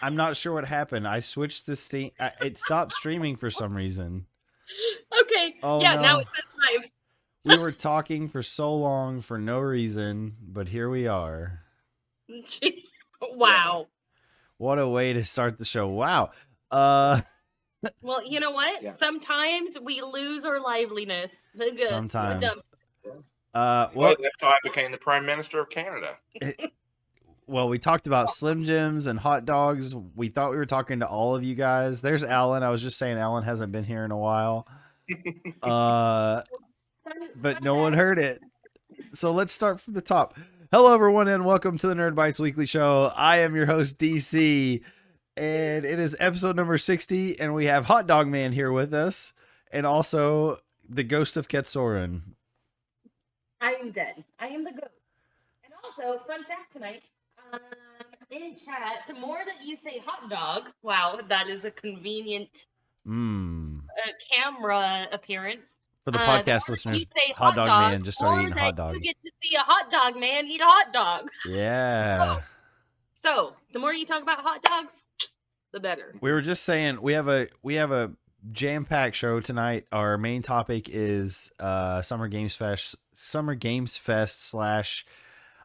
I'm not sure what happened. I switched the Steam. It stopped streaming for some reason. Okay. Oh Yeah, now no. it says We were talking for so long for no reason, but here we are. live. Yeah. Wow. What a way to start the show. Wow. Uh Well, you know what? Yeah. Sometimes we lose our liveliness. Good. sometimes. Well, Well, that's how I became the Prime Minister of Canada. well, we talked about Slim Jims and hot dogs. We thought we were talking to all of you guys. There's Alan. I was just saying Alan hasn't been here in a while. But no one heard it. So let's start from the top. Hello, everyone, and welcome to the Nerd Bites Weekly Show. I am your host, DC, and it is episode number 60, and we have Hot Dog Man here with us, and also the ghost of Ketsorin. I am dead. I am the ghost. And also, fun fact tonight, in chat, the more that you say hot dog, wow, that is a convenient camera appearance. For the The podcast more that listeners, you say Hot Dog Man just started the eating more hot that dog. you get to see a hot dog man eat a hot dog. Yeah. So, the more you talk about hot dogs, the better. We were just saying we have a jam-packed show tonight. Our main topic is Summer Games Fest /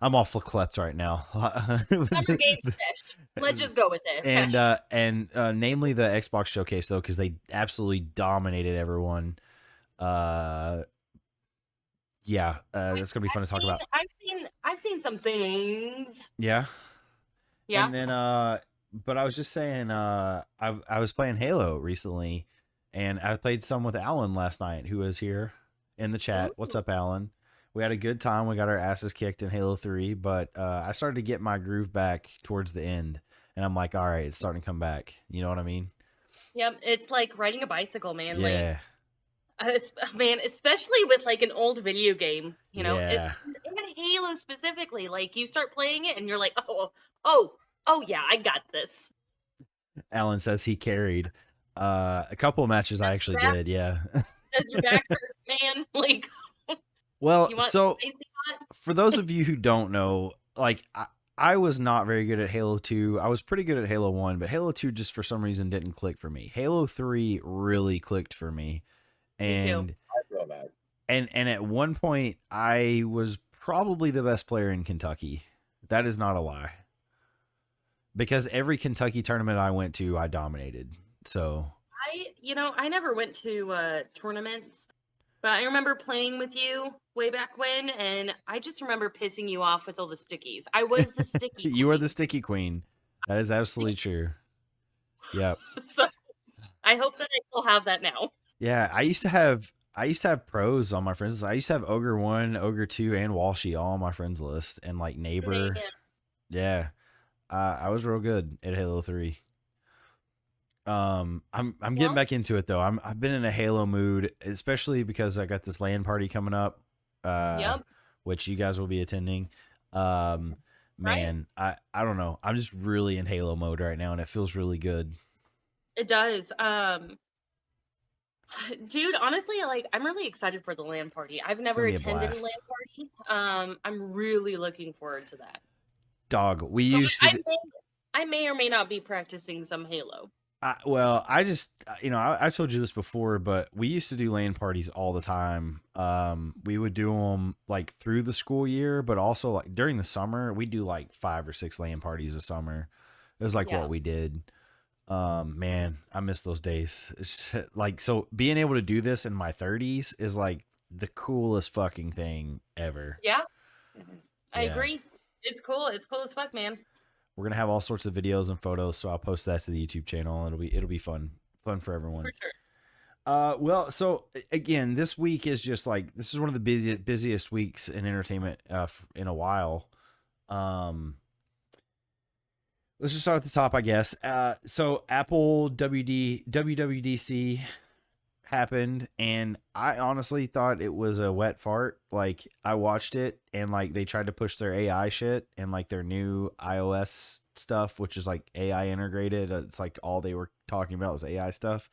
I'm all flipped right now. Summer Games Fest. Let's just go with it. And namely the Xbox showcase though, because they absolutely dominated everyone. Yeah, that's gonna be fun to talk about. I've seen some things. Yeah. Yeah. And then but I was just saying I was playing Halo recently, and I played some with Alan last night, who was here in the chat. Ooh. What's up, Alan? We had a good time. We got our asses kicked in Halo 3, but I started to get my groove back towards the end, and I'm like, all right, it's starting to come back. You know what I mean? Yep, it's like riding a bicycle, man. Yeah. Man, especially with like an old video game, you know, Yeah. and Halo specifically, like you start playing it and you're like, oh yeah, I got this. Alan says he carried a couple of matches. I actually did. Yeah. Does your back hurt, man? Like, well, you want so spicy hot? for those of you who don't know, like I was not very good at Halo 2. I was pretty good at Halo 1, but Halo 2 just for some reason didn't click for me. Halo 3 really clicked for me. And Me too. I feel that. and at one point I was probably the best player in Kentucky. That is not a lie. Because every Kentucky tournament I went to, I dominated. So I never went to tournaments, but I remember playing with you way back when, and I just remember pissing you off with all the stickies. I was the sticky. you were the sticky queen. That is absolutely true. Yep. So I hope that I still have that now. Yeah, I used to have pros on my friends list. I used to have Ogre 1, Ogre 2, and Walshy all on my friends list, and like Neighbor. Man. Yeah. I was real good at Halo 3. I'm getting back into it though. I've been in a Halo mood, especially because I got this LAN party coming up. Yep. Which you guys will be attending. Man, I don't know. I'm just really in Halo mode right now, and it feels really good. It does. Dude, honestly, like I'm really excited for the LAN party. I've never gonna be a attended a blast. LAN party. I'm really looking forward to that. Dog, we So used to. I may or may not be practicing some Halo. Well, I just, I told you this before, but we used to do LAN parties all the time. We would do them like through the school year, but also like during the summer, we do like 5 or 6 LAN parties a summer. It was like what we did. Man, I miss those days. It's just, like, so being able to do this in my 30s is like the coolest fucking thing ever. Yeah. I Yeah. agree. It's cool. It's cool as fuck, man. We're gonna have all sorts of videos and photos, so I'll post that to the YouTube channel. It'll be fun for everyone. For sure. Well, so again, this week is just like, this is one of the busiest weeks in entertainment in a while. Let's just start at the top, I guess. So Apple WWDC happened, and I honestly thought it was a wet fart. Like, I watched it, and like they tried to push their AI shit and like their new iOS stuff, which is like AI integrated. It's like all they were talking about was AI stuff.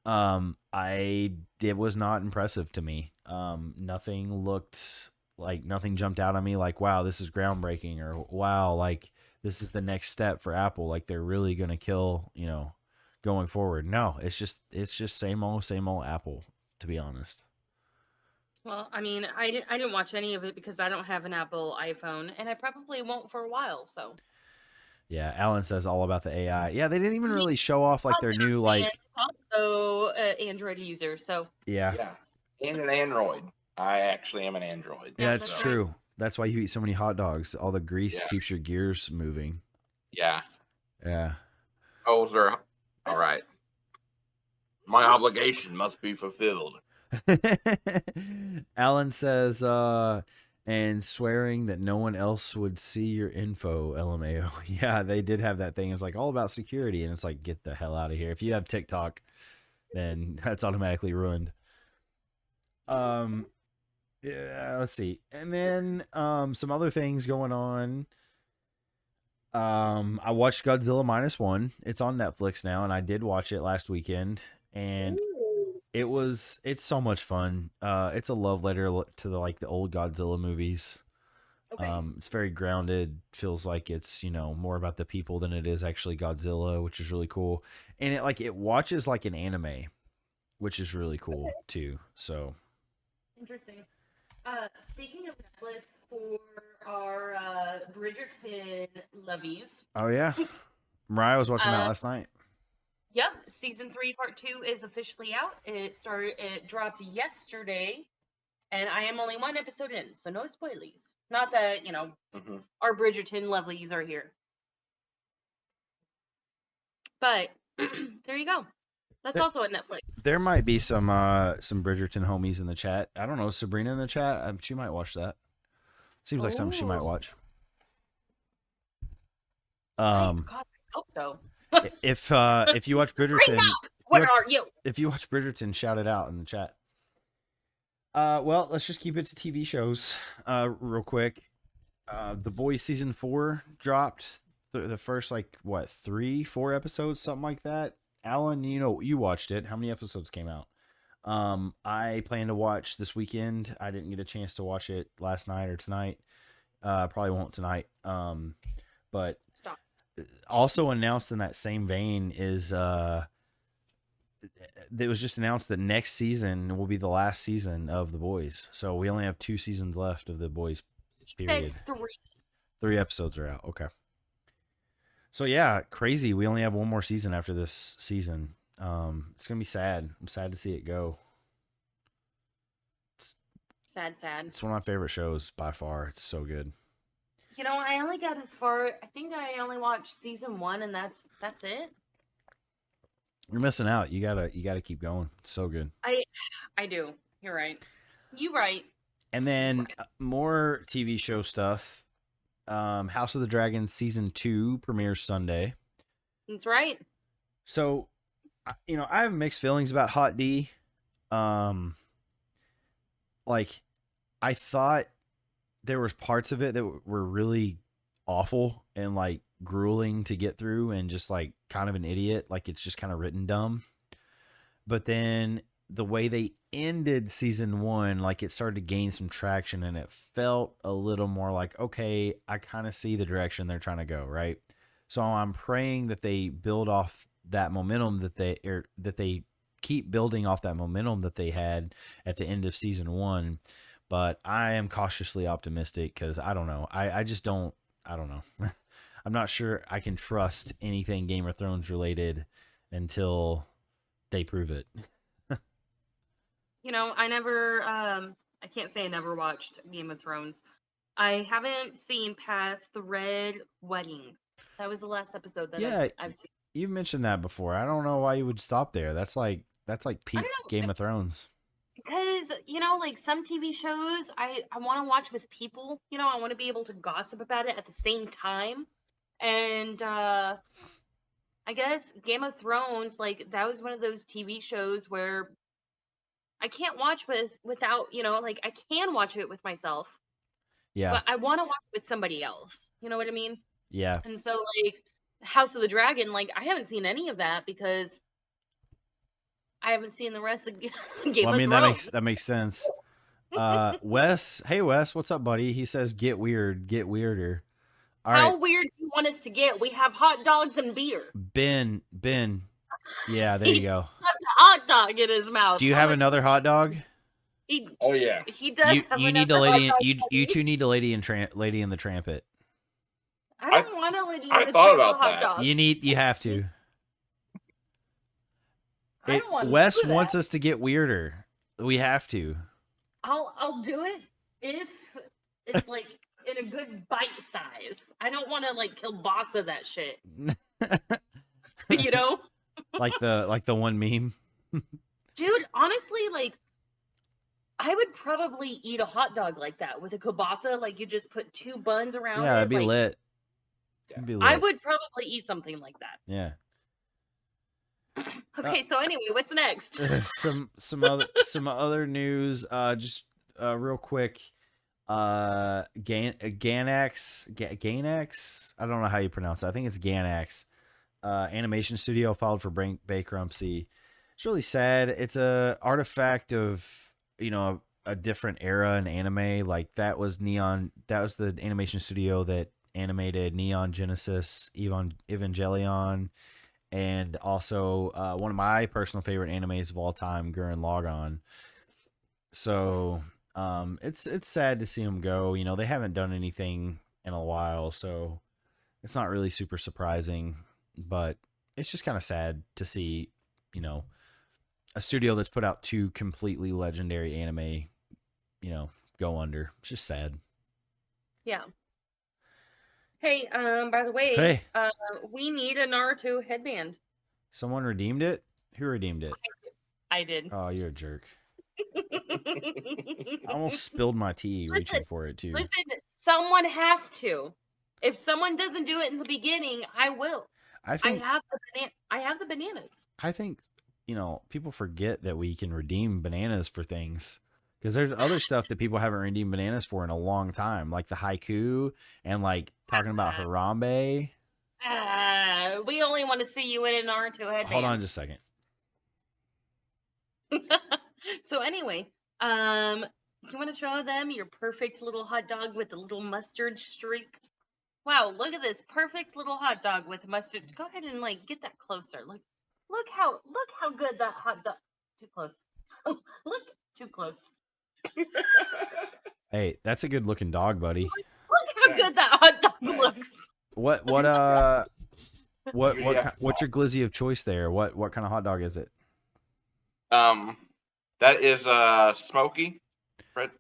It was not impressive to me. Nothing jumped out at me like, wow, this is groundbreaking, or wow, like this is the next step for Apple. Like they're really gonna kill, going forward. No, it's just same old Apple, to be honest. Well, I mean, I didn't watch any of it because I don't have an Apple iPhone, and I probably won't for a while. So Yeah, Alan says all about the AI. Yeah, they didn't even Me, really show off like their new and like. also Android user. So Yeah, Yeah. And an Android. I actually am an Android. yeah, that's it's right. true. That's why you eat so many hot dogs. All the grease Yeah. keeps your gears moving. Yeah. Yeah. Those are all right. My obligation must be fulfilled. Alan says, and swearing that no one else would see your info, LMAO. Yeah, they did have that thing. It's like all about security, and it's like, get the hell out of here. If you have TikTok, then that's automatically ruined. Yeah, let's see. And then some other things going on. I watched Godzilla -1. It's on Netflix now, and I did watch it last weekend, and Ooh. it's so much fun. It's a love letter to the old Godzilla movies. Okay. It's very grounded, feels like it's, more about the people than it is actually Godzilla, which is really cool. And it watches like an anime, which is really cool too. So Interesting. Speaking of Netflix, for our Bridgerton levies, oh yeah. Mariah was watching that last night. yep, season 3, part 2 is officially out. It dropped yesterday, and I am only 1 episode in, so no spoilies. Not that, our Bridgerton lovelies are here. But there you go. That's also at Netflix. There might be some Bridgerton homies in the chat. I don't know, Sabrina in the chat. She might watch that. Seems like something she might watch. God, I hope so. If you watch Bridgerton, Where are you? If you watch Bridgerton, shout it out in the chat. Well, let's just keep it to TV shows. Real quick. The Boys season 4 dropped. The first 3-4 episodes, something like that. Alan, you watched it. How many episodes came out? I plan to watch this weekend. I didn't get a chance to watch it last night or tonight. Probably won't tonight. But Stop. Also announced in that same vein is it was just announced that next season will be the last season of The Boys. So we only have 2 seasons left of The Boys. Period. 3 episodes are out. Okay. So yeah, crazy. We only have 1 more season after this season. It's gonna be sad. I'm sad to see it go. Sad. It's one of my favorite shows by far. It's so good. I only got as far. I think I only watched season 1, and that's it. You're missing out. You gotta keep going. It's so good. I do. You're right. You right. And then more TV show stuff. House of the Dragon season 2 premieres Sunday. That's right. So, I have mixed feelings about Hot D. I thought there was parts of it that were really awful and grueling to get through and just kind of an idiot. It's just kind of written dumb. But then the way they ended season 1, it started to gain some traction and it felt a little more okay, I kind of see the direction they're trying to go, right? So I'm praying that they build off that momentum that they keep building off that momentum that they had at the end of season 1. But I am cautiously optimistic because I don't know. I don't know. I'm not sure I can trust anything Game of Thrones related until they prove it. I never. I can't say I never watched Game of Thrones. I haven't seen past the Red Wedding. That was the last episode that I've seen. You've mentioned that before. I don't know why you would stop there. That's like peak Game of Thrones. Because, some TV shows I want to watch with people. I want to be able to gossip about it at the same time. And I guess Game of Thrones, that was one of those TV shows where I can't watch without, I can watch it with myself. Yeah. But I want to watch it with somebody else. You know what I mean? Yeah. And so, House of the Dragon, I haven't seen any of that because I haven't seen the rest of Game of Thrones. That makes sense. Wes, hey Wes, what's up, buddy? He says, "Get weird, get weirder." All How right. weird do you want us to get? We have hot dogs and beer. Ben. Yeah, there you go. Stuck a hot dog in his mouth. Do you How have much- another hot dog? He Oh yeah. he does You have you need the another lady. hot dog You buddy. two need the lady in the Trampet. I don't want to let you I in a thought triple about hot that. dog. You have to. I don't want to Wes do that. wants us to get weirder. We have to. I'll do it if it's like in a good bite size. I don't want to like kill boss of that shit. You know, like the one meme. dude. Honestly, like I would probably eat a hot dog like that with a kielbasa. Like you just put 2 buns around Yeah, it. that'd be like, lit. It'd be lit. I would probably eat something like that. Yeah. Okay, so anyway, what's next? some other news. Just real quick. Gainax. I don't know how you pronounce it. I think it's Gainax. Animation studio filed for bankruptcy. It's really sad. It's a artifact of a different era in anime. Like that was Neon. That was the animation studio that animated Neon Genesis Evangelion, and also one of my personal favorite animes of all time, Gurren Lagann. So it's sad to see them go. They haven't done anything in a while, so it's not really super surprising, but it's just kind of sad to see, a studio that's put out 2 completely legendary anime, go under. It's just sad. Yeah. Hey, by the way, Hey, we need a Naruto headband. someone redeemed it? Who redeemed it? I did. Oh, you're a jerk. I almost spilled my tea reaching for it too. Listen, someone has to. If someone doesn't do it in the beginning, I will. I I think have the bananas. I think people forget that we can redeem bananas for things, because there's other stuff that people haven't redeemed bananas for in a long time, like the haiku and like talking about Harambe. We only want to see you in a Naruto headband. Hold on just a second. So anyway, you want to show them your perfect little hot dog with a little mustard streak? Wow, look at this perfect little hot dog with mustard. Go ahead and like get that closer. Look how good that hot dog. Too close. Look, too close. Hey, that's a good looking dog, buddy. Look how good that hot dog looks. What's your glizzy of choice there? What kind of hot dog is it? That is Smoky. Red,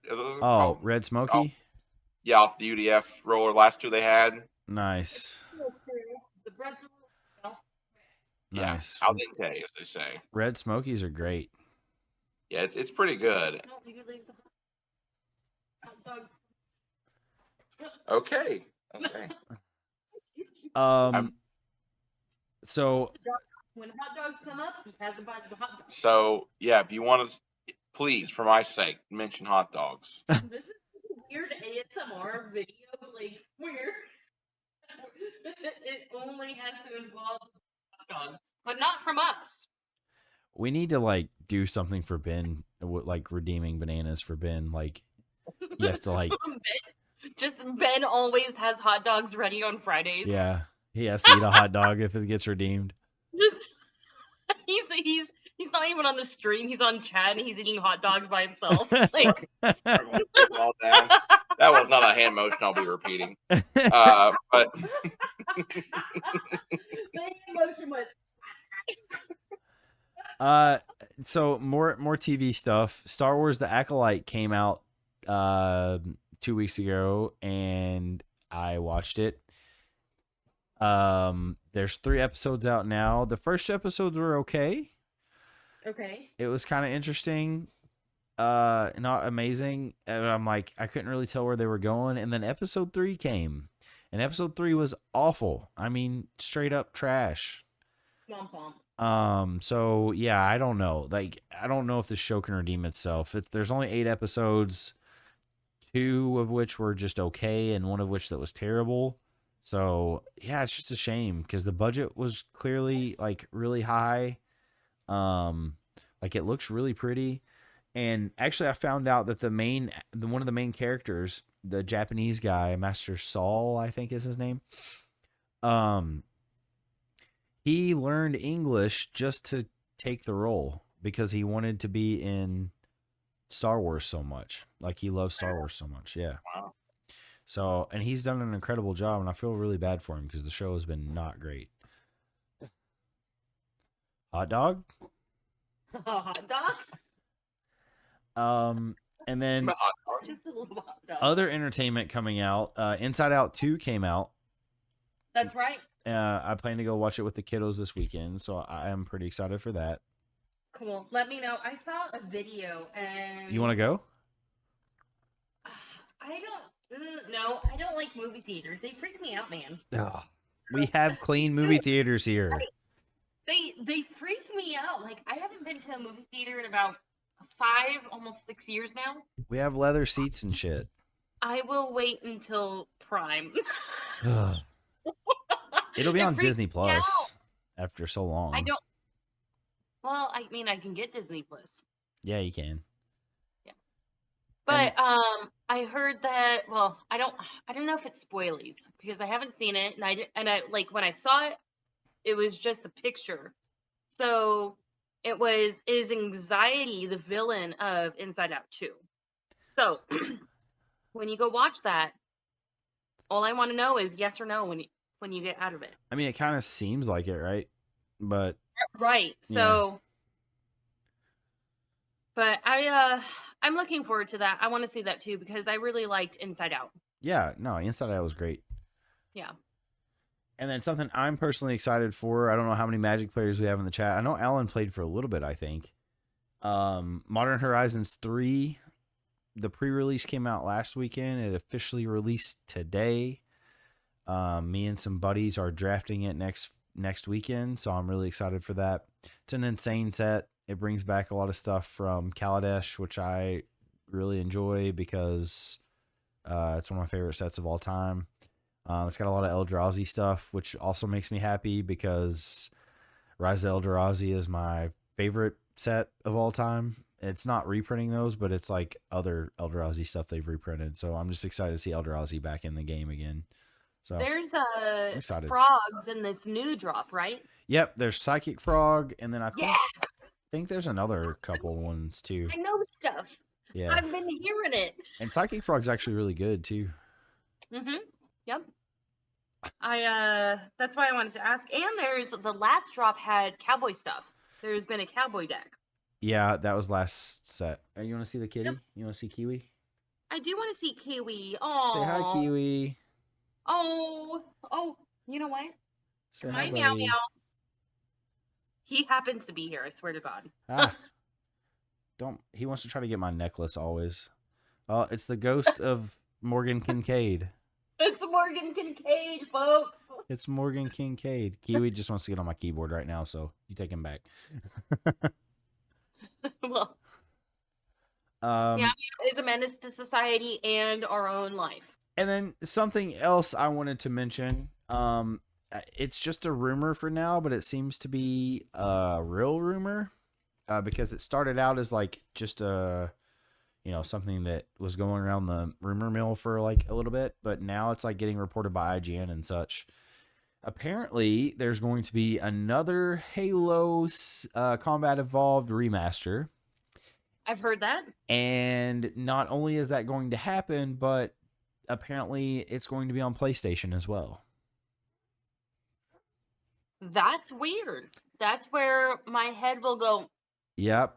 Red Smoky. Yeah, off the UDF roller. Last 2 they had. Nice. The bread's a little. Yeah, Nice. al dente, as they say. Red Smokies are great. Yeah, it's pretty good. No, you leave the hot dogs. Okay. So When hot dogs come up, he has to buy the hot dogs. So yeah, if you want to, please, for my sake, mention hot dogs. This is a weird ASMR video, like where it only has to involve hot dogs, but not from us. we need to like do something for Ben, like redeeming bananas for Ben. Like he has to like Ben always has hot dogs ready on Fridays. yeah, he has to eat a hot dog if it gets redeemed. Just he's not even on the stream. He's on chat and he's eating hot dogs by himself. Like All down. That was not a hand motion I'll be repeating. But the emotion was. So more TV stuff. Star Wars: The Acolyte came out 2 weeks ago, and I watched it. There's 3 episodes out now. The first 2 episodes were okay. Okay. It was kind of interesting. Not amazing. And I'm like, I couldn't really tell where they were going. And then episode 3 came, and episode 3 was awful. I mean, straight up trash. So yeah, I don't know. Like, I don't know if the show can redeem itself. There's only 8 episodes, 2 of which were just okay, and 1 of which that was terrible. So yeah, it's just a shame because the budget was clearly like really high. Like it looks really pretty. And actually I found out that one of the main characters, the Japanese guy, Master Saul, I think is his name. Um, he learned English just to take the role because he wanted to be in Star Wars so much. Like he loves Star Wars so much. Yeah. Wow. So, and he's done an incredible job, and I feel really bad for him because the show has been not great. Hot dog. Hot dog? And then Hot dog. Just a little hot dog. other entertainment coming out. Inside Out 2 came out. That's right. I plan to go watch it with the kiddos this weekend, so I am pretty excited for that. Cool. Let me know. I saw a video and You want to go? I don't like movie theaters. They freak me out, man. Ugh. We have clean movie theaters here. They freak me out. Like I haven't been to a movie theater in about almost 6 years now. We have leather seats and shit. I will wait until Prime. Ugh. It'll be It on freaks Disney me Plus out. after so long. I don't. Well, I mean, I can get Disney Plus, Yeah, you can. but I heard that. Well, I don't know if it's spoilies because I haven't seen it, and I like when I saw it, it was just a picture. So is anxiety the villain of Inside Out 2? So when you go watch that, all I want to know is yes or no when you get out of it. I mean, it kind of seems like it, right? But Right. So, but I'm looking forward to that. I want to see that too because I really liked Inside Out. yeah, no, Inside Out was great. Yeah. And then something I'm personally excited for. I don't know how many Magic players we have in the chat. I know Alan played for a little bit, I think. Modern Horizons 3, the pre-release came out last weekend. It officially released today. Me and some buddies are drafting it next weekend, so I'm really excited for that. It's an insane set. It brings back a lot of stuff from Kaladesh, which I really enjoy because it's one of my favorite sets of all time. It's got a lot of Eldrazi stuff, which also makes me happy because Rise of Eldrazi is my favorite set of all time. It's not reprinting those, but it's like other Eldrazi stuff they've reprinted. So I'm just excited to see Eldrazi back in the game again. So There's excited. frogs in this new drop, right? Yep, there's Psychic Frog, and then I Yeah, think there's another couple ones too. I know stuff. Yeah, I've been hearing it. and Psychic Frog's actually really good too. Yep. That's why I wanted to ask. And there's the last drop had cowboy stuff. There's been a cowboy deck. Yeah, that was last set. You want to see the kitty? Yep. You want to see Kiwi? I do want to see Kiwi. Oh. Say hi, Kiwi. Oh, you know what? Say Hi, hi, Meow buddy. Meow. He happens to be here, I swear to God. Ah, don't. He wants to try to get my necklace always. Oh, it's the ghost of Morgan Kincaid. It's Morgan Kincaid, folks. It's Morgan Kincaid. Kiwi just wants to get on my keyboard right now, so you take him back. Well, Meow Meow is a menace to society and our own life. And then something else I wanted to mention. It's just a rumor for now, but it seems to be a real rumor because it started out as like just a, something that was going around the rumor mill for like a little bit, but now it's like getting reported by IGN and such. Apparently, there's going to be another Halo Combat Evolved remaster. I've heard that. And not only is that going to happen, but apparently it's going to be on PlayStation as well. That's weird. That's where my head will go. Yep.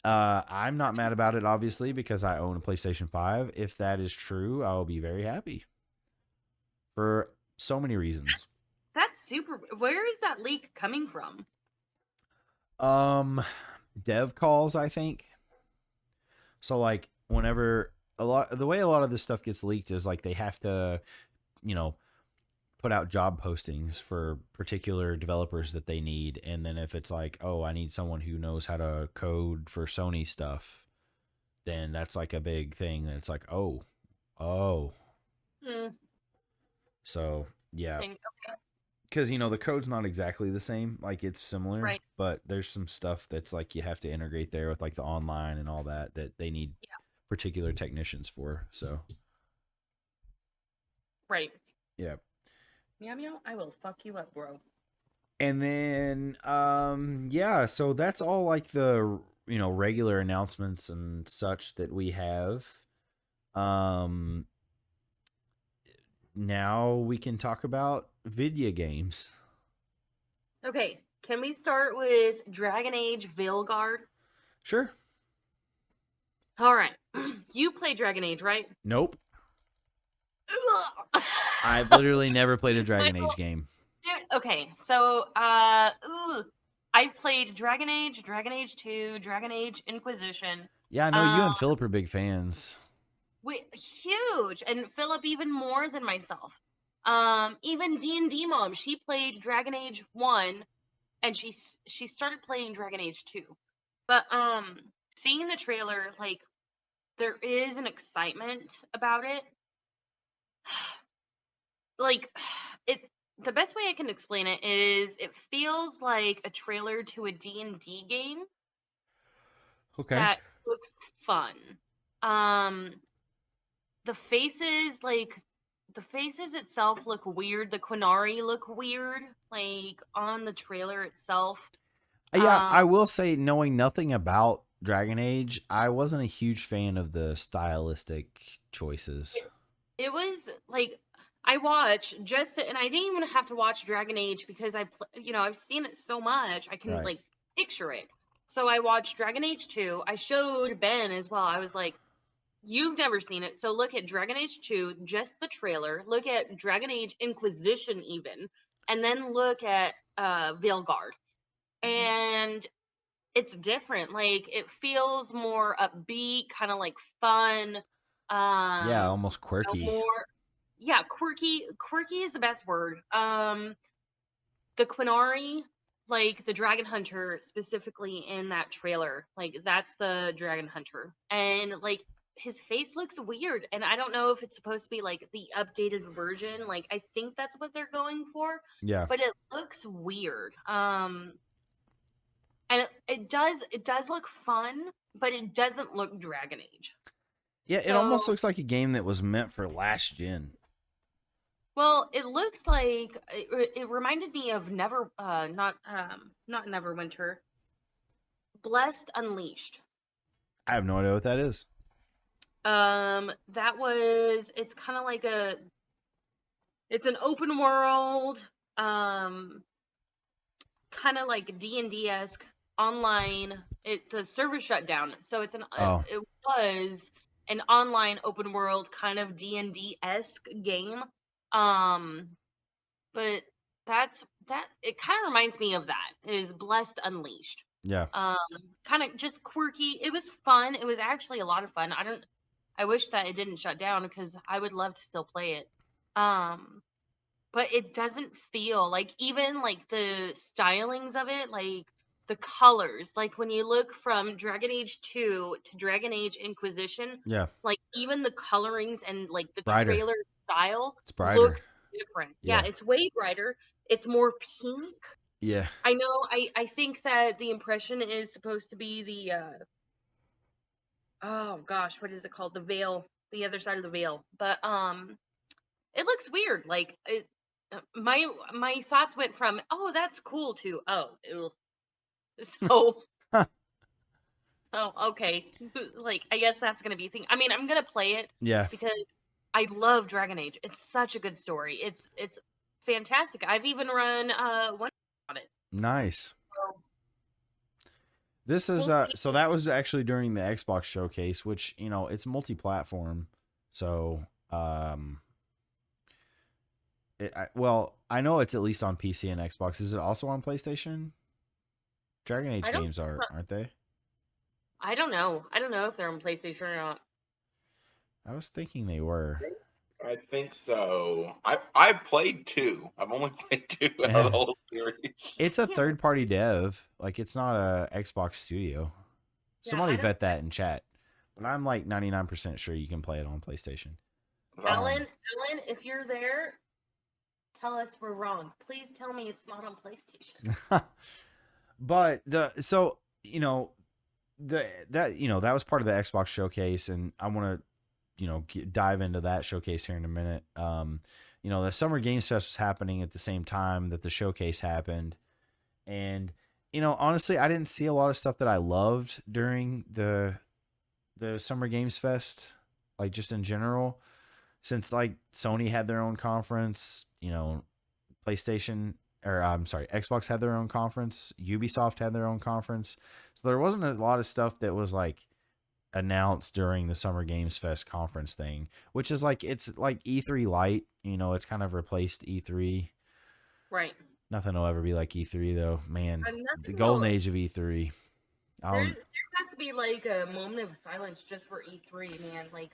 I'm not mad about it, obviously, because I own a PlayStation 5. If that is true, I will be very happy. For so many reasons. That's super. Where is that leak coming from? Dev calls, I think. So like whenever the way a lot of this stuff gets leaked is like they have to, put out job postings for particular developers that they need. And then if it's like, oh, I need someone who knows how to code for Sony stuff, then that's like a big thing. That it's like, oh. So yeah. Okay. Because, the code's not exactly the same. Like, it's similar. Right. But there's some stuff that's, like, you have to integrate there with, like, the online and all that they need particular technicians for. So. Right. Yeah. Meow meow, I will fuck you up, bro. And then yeah, so that's all like the regular announcements and such that we have. Um Now we can talk about video games. Okay, can we start with Dragon Age Veilguard? Sure. All right, you play Dragon Age, right? Nope. I've literally never played a Dragon Age game. Okay, so I've played Dragon Age, Dragon Age 2, Dragon Age Inquisition. Yeah, I know you and Philip are big fans. Huge, and Philip even more than myself. Even D&D mom, she played Dragon Age 1 and she started playing Dragon Age 2. But seeing the trailer, like, there is an excitement about it. Like, the best way I can explain it is it feels like a trailer to a D&D game Okay. that looks fun. The faces, like, the faces itself look weird. The Quinari look weird, like, on the trailer itself. Yeah, I will say, knowing nothing about Dragon Age, I wasn't a huge fan of the stylistic choices. It was like I watched just, and I didn't even have to watch Dragon Age because I've seen it so much I can Right. like picture it. So I watched Dragon Age 2. I showed Ben as well. I was like, "You've never seen it, so look at Dragon Age 2, just the trailer. Look at Dragon Age Inquisition even, and then look at Veilguard." And it's different. Like, it feels more upbeat, kind of like fun. Yeah, almost quirky. More, yeah, quirky. Quirky is the best word. The Quinari, like the Dragon Hunter specifically in that trailer, like that's the Dragon Hunter, and like his face looks weird, and I don't know if it's supposed to be like the updated version. Like, I think that's what they're going for. Yeah. But it looks weird. And it does look fun, but it doesn't look Dragon Age. Yeah, it almost looks like a game that was meant for last gen. Well, it looks like it reminded me of not Neverwinter, Blessed Unleashed. I have no idea what that is. It's kind of like it's an open world, kind of like D&D-esque online. The server shut down, so it was an online open world kind of D&D-esque game. But it kind of reminds me of that, is Blessed Unleashed. Yeah. Kind of just quirky. It was fun. It was actually a lot of fun. I wish that it didn't shut down because I would love to still play it. But it doesn't feel like, even like the stylings of it, like the colors, like when you look from Dragon Age 2 to Dragon Age Inquisition, Yeah. like even the colorings and like the Brighter. trailer style It's brighter. looks different. Yeah. Yeah, it's way brighter. It's more pink. Yeah. I know. I think that the impression is supposed to be the oh gosh, what is it called? The veil, the other side of the veil. But it looks weird. Like, my thoughts went from, oh, that's cool, to, oh, ew. So oh, okay. Like, I guess that's gonna be a thing. I mean, I'm gonna play it. Yeah. Because I love Dragon Age. It's such a good story. It's fantastic. I've even run one on it. Nice. So, this is so that was actually during the Xbox showcase, which, it's multi-platform. So I know it's at least on PC and Xbox. Is it also on PlayStation? Dragon Age games aren't they? I don't know. I don't know if they're on PlayStation or not. I was thinking they were. I think so. I've played 2. I've only played 2 out of the whole series. It's a third-party dev. Like, it's not a Xbox studio. Somebody vet that in chat. But I'm like 99% sure you can play it on PlayStation. Alan, if you're there, tell us we're wrong. Please tell me it's not on PlayStation. But that was part of the Xbox showcase, and I want to dive into that showcase here in a minute. the Summer Games Fest was happening at the same time that the showcase happened. And, honestly, I didn't see a lot of stuff that I loved during the Summer Games Fest, like just in general, since like Sony had their own conference, PlayStation, or I'm sorry, Xbox had their own conference, Ubisoft had their own conference. So there wasn't a lot of stuff that was like announced during the Summer Games Fest conference thing, which is like it's like E3 light, it's kind of replaced E3. Right. Nothing will ever be like E3 though, man. And The nothing golden will. age of E3. There has to be like a moment of silence just for E3, man. Like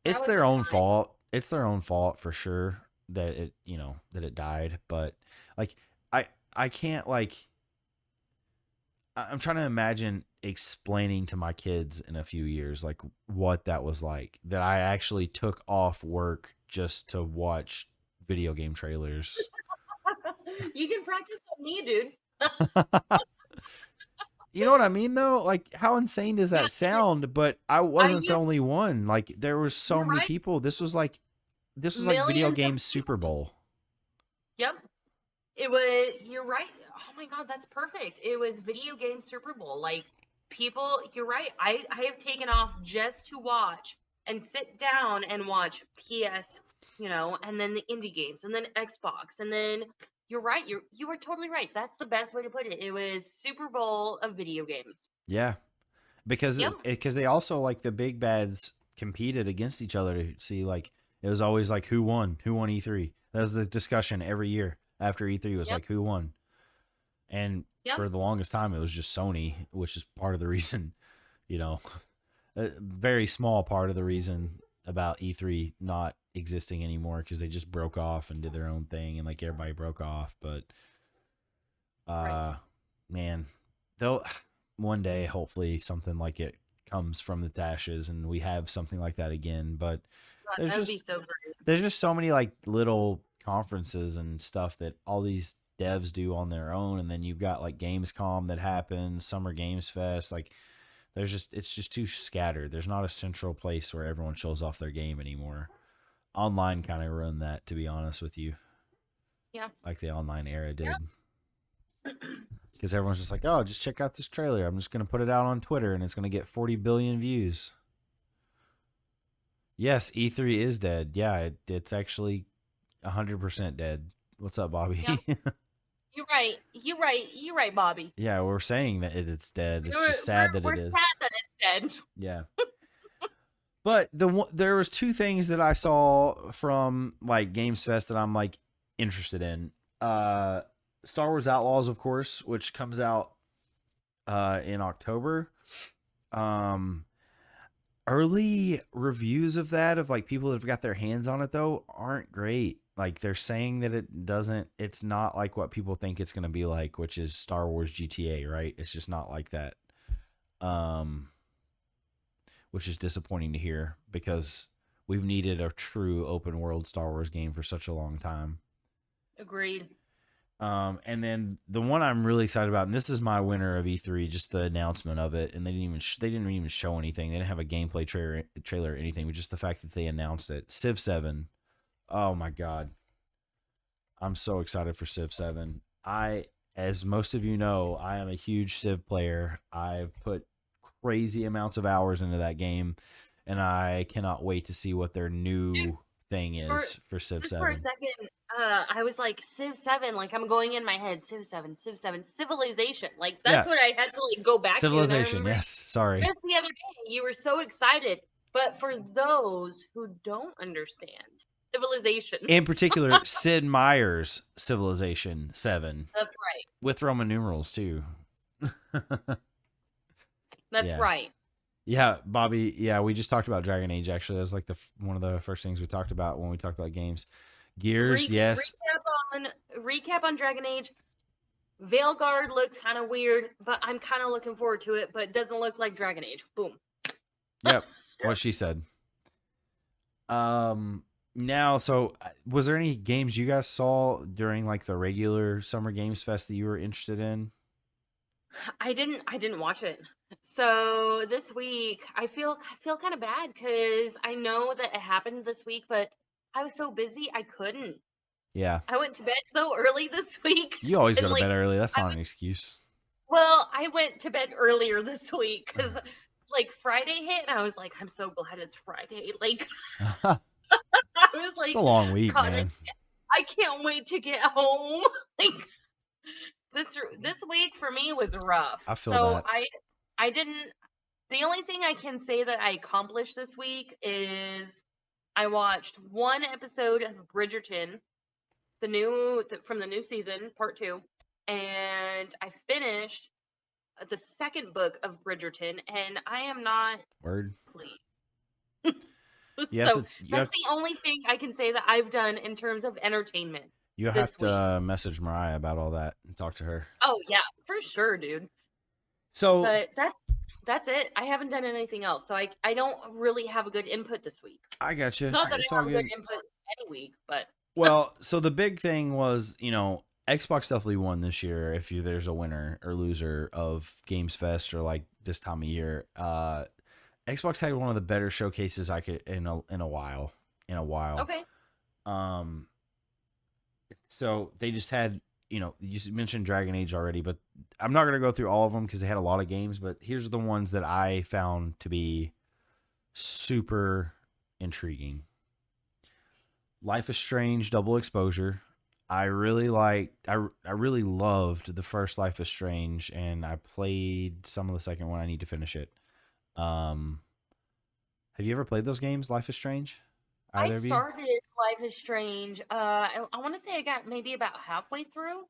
that It's was their the own time. fault. It's their own fault for sure that it died. But like, I can't like. I'm trying to imagine explaining to my kids in a few years like what that was like. That I actually took off work just to watch video game trailers. You can practice on me, dude. You know what I mean though? Like how insane does Yeah, that sound? But I I wasn't the used. only one. Like there were so You're many right. people. This was like video Millions of game people. Super Bowl. Yep. It was. You're right. Oh my God, that's perfect. It was video game Super Bowl. Like people. You're right. I have taken off just to watch and sit down and watch PS. And then the indie games, and then Xbox, and then. You're right. You were totally right. That's the best way to put it. It was Super Bowl of video games. Yeah. Because Yep. they also like the big bads competed against each other to see like it was always like who won E3. That was the discussion every year after E3 was Yep. like who won. And Yep. for the longest time it was just Sony, which is part of the reason, a very small part of the reason about E3 not existing anymore, because they just broke off and did their own thing and like everybody broke off. But Right. man, they'll one day hopefully something like it comes from its ashes and we have something like that again. But God, there's that would be just so great. there's just so many like little conferences and stuff that all these devs do on their own, and then you've got like Gamescom that happens, Summer Games Fest. Like it's just too scattered. There's not a central place where everyone shows off their game anymore. Online kind of ruined that, to be honest with you. Yeah. Like the online era did. Yeah. Because everyone's just like, oh, just check out this trailer. I'm just going to put it out on Twitter and it's going to get 40 billion views. Yes, E3 is dead. Yeah, it's actually 100% dead. What's up, Bobby? Yeah. You're right. You're right. You're right, Bobby. Yeah, we're saying that it's dead. It's We're, just sad that we're it is. sad that it's dead. Yeah. But there was two things that I saw from like Games Fest that I'm like interested in. Star Wars Outlaws, of course, which comes out in October. Early reviews of that, of like people that have got their hands on it though, aren't great. Like they're saying that it's not like what people think it's going to be like, which is Star Wars GTA, right? It's just not like that. Which is disappointing to hear because we've needed a true open world Star Wars game for such a long time. Agreed. And then the one I'm really excited about, and this is my winner of E3, just the announcement of it, and they didn't even show anything. They didn't have a gameplay trailer or anything, but just the fact that they announced it. Civ 7. Oh my god, I'm so excited for Civ 7. As most of you know, I am a huge Civ player. I've put crazy amounts of hours into that game, and I cannot wait to see what their new thing is for Civ Just 7. for a second, I was like, Civ 7, like I'm going in my head, Civ 7, Civilization. Like that's what I had to like go back Civilization, to. yes. Sorry. Just the other day, you were so excited. But for those who don't understand, Civilization. In particular, Sid Meier's Civilization 7. That's right. With Roman numerals, too. That's right. Yeah, Bobby. Yeah, we just talked about Dragon Age, actually. That was like one of the first things we talked about when we talked about games. Gears, yes. Recap on Dragon Age. Veilguard looks kind of weird, but I'm kind of looking forward to it, but it doesn't look like Dragon Age. Boom. Yep, what she said. Now, so was there any games you guys saw during like the regular Summer Games Fest that you were interested in? I didn't watch it. So this week I feel kind of bad because I know that it happened this week, but I was so busy I couldn't. Yeah. I went to bed so early this week, You always and go to like bed early. That's I not was an excuse. well, I went to bed earlier this week because like Friday hit, and I was like, I'm so glad it's Friday. Like It's I was a like, long week, God, man. I can't wait to get home. Like this this week for me was rough. I feel So that. I didn't. The only thing I can say that I accomplished this week is I watched one episode of Bridgerton, from the new season, part 2, and I finished the second book of Bridgerton, and I am not Word. pleased. You have So to. that's the only thing I can say that I've done in terms of entertainment You this have week. to message Mariah about all that and talk to her. Oh yeah, for sure, dude. So But that's it. I haven't done anything else, so I don't really have a good input this week. I got you. Not that It's I all have a good good. input any week, but Well, so the big thing was, Xbox definitely won this year. If there's a winner or loser of Games Fest or like this time of year, Xbox had one of the better showcases I could in a while. okay. Um, so they just had, you mentioned Dragon Age already, but I'm not gonna go through all of them because they had a lot of games. But here's the ones that I found to be super intriguing. Life is Strange Double Exposure. I really really loved the first Life is Strange, and I played some of the second one. I need to finish it. Um, have you ever played those games, Life is Strange? I Either of you? started Life is Strange. I want to say I got maybe about halfway through.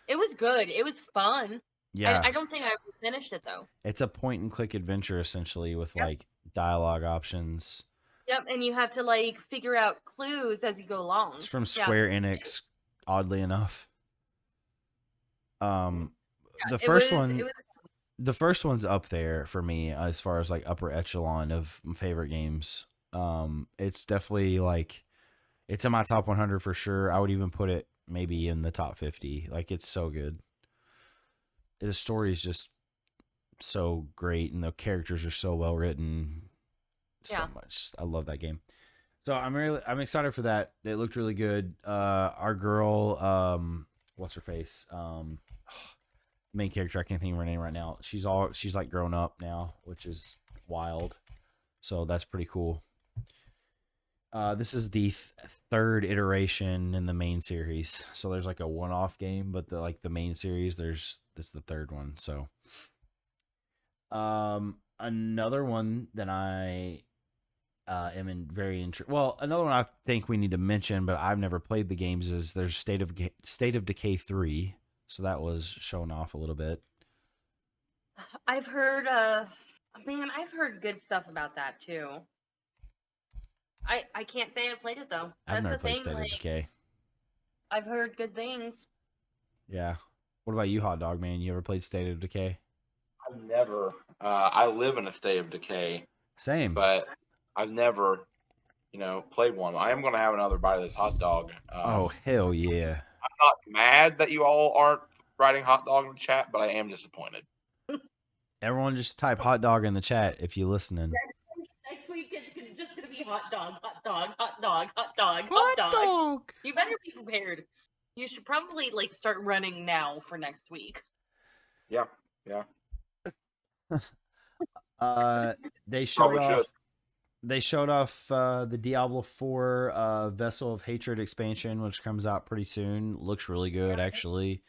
It was good. It was fun. Yeah, I don't think I finished it though. it's a point and click adventure essentially with Yep. like dialogue options. Yep. And you have to like figure out clues as you go along. It's from Yeah. Square Enix, oddly enough. The It first was. one, It was. the first one's up there for me as far as like upper echelon of favorite games. It's definitely like it's in my top 100 for sure. I would even put it maybe in the top 50. Like it's so good. The story is just so great, and the characters are so well written. So Yeah. much. I love that game. So I'm excited for that. It looked really good. Our girl, what's her face? Main character, I can't think of her name right now. She's like grown up now, which is wild. So that's pretty cool. This is the third iteration in the main series. So there's like a one-off game, but the main series, this the third one. So, another one that I am very interested. Well, another one I think we need to mention, but I've never played the games. Is there's State of Decay 3. So that was shown off a little bit. I've heard. Man, I've heard good stuff about that too. I can't say I played it though. I've That's never the played thing. State of Like Decay. I've heard good things. Yeah. What about you, Hot Dog Man? You ever played State of Decay? I've never. I live in a state of decay, Same. but I've never, played one. I am going to have another bite of this hot dog. Oh, hell yeah. I'm not mad that you all aren't writing hot dog in the chat, but I am disappointed. Everyone just type hot dog in the chat if you're listening. Next week it's just gonna be hot dog, hot dog, hot dog, hot dog, hot dog. dog. You better be prepared. You should probably like start running now for next week. Yeah. They showed Probably off should. the Diablo 4 Vessel of Hatred expansion, which comes out pretty soon. Looks really good, actually.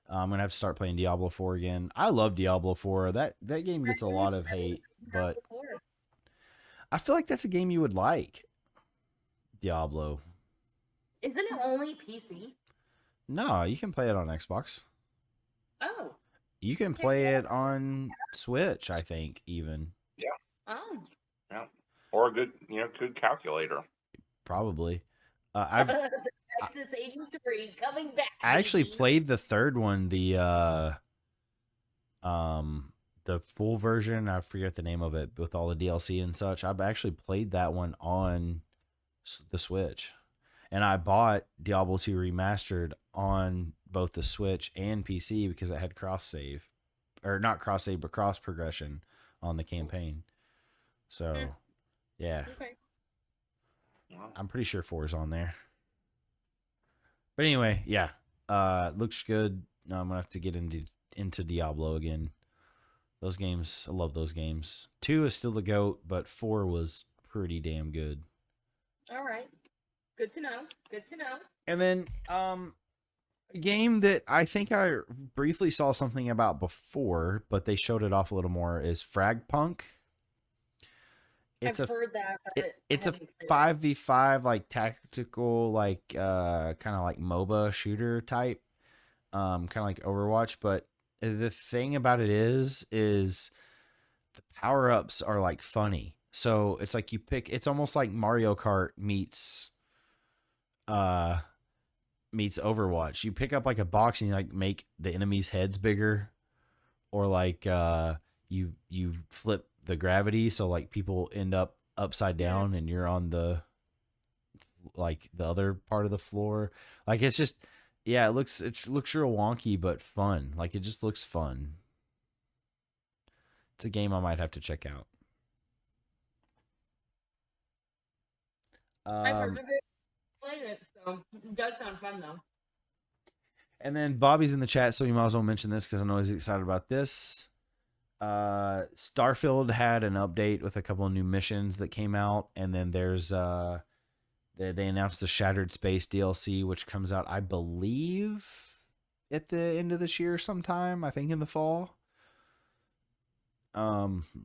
I'm gonna have to start playing Diablo 4 again. I love Diablo 4. That game gets a lot of hate, but I feel like that's a game you would like. Diablo. Isn't it only PC? No, you can play it on Xbox. Oh. You can play it on Switch, I think, even. Oh. Yeah. Or a good calculator. Probably. Texas 83 coming back. I actually baby. played the third one, the full version. I forget the name of it with all the DLC and such. I've actually played that one on the Switch, and I bought Diablo 2 Remastered on both the Switch and PC because it had cross save, or not cross save, but cross progression on the campaign. So, yeah. Okay. I'm pretty sure 4 is on there. But anyway, yeah. Looks good. No, I'm gonna have to get into Diablo again. Those games, I love those games. 2 is still the GOAT, but 4 was pretty damn good. All right. Good to know. Good to know. And then a game that I think I briefly saw something about before, but they showed it off a little more, is Fragpunk. I've heard that. It's a 5v5 like tactical, like kind of like MOBA shooter type, kind of like Overwatch. But the thing about it is the power ups are like funny. So it's like it's almost like Mario Kart meets Overwatch. You pick up like a box and you like make the enemies' heads bigger, or like you flip the gravity so like people end up upside down and you're on the other part of the floor. Like it's just it looks real wonky but fun. Like it just looks fun. It's a game I might have to check out. I've heard of it, played it, so it does sound fun though. And then Bobby's in the chat, so you might as well mention this because I know he's excited about this. Starfield had an update with a couple of new missions that came out, and then there's they announced the Shattered Space DLC, which comes out, I believe, at the end of this year sometime. I think in the fall.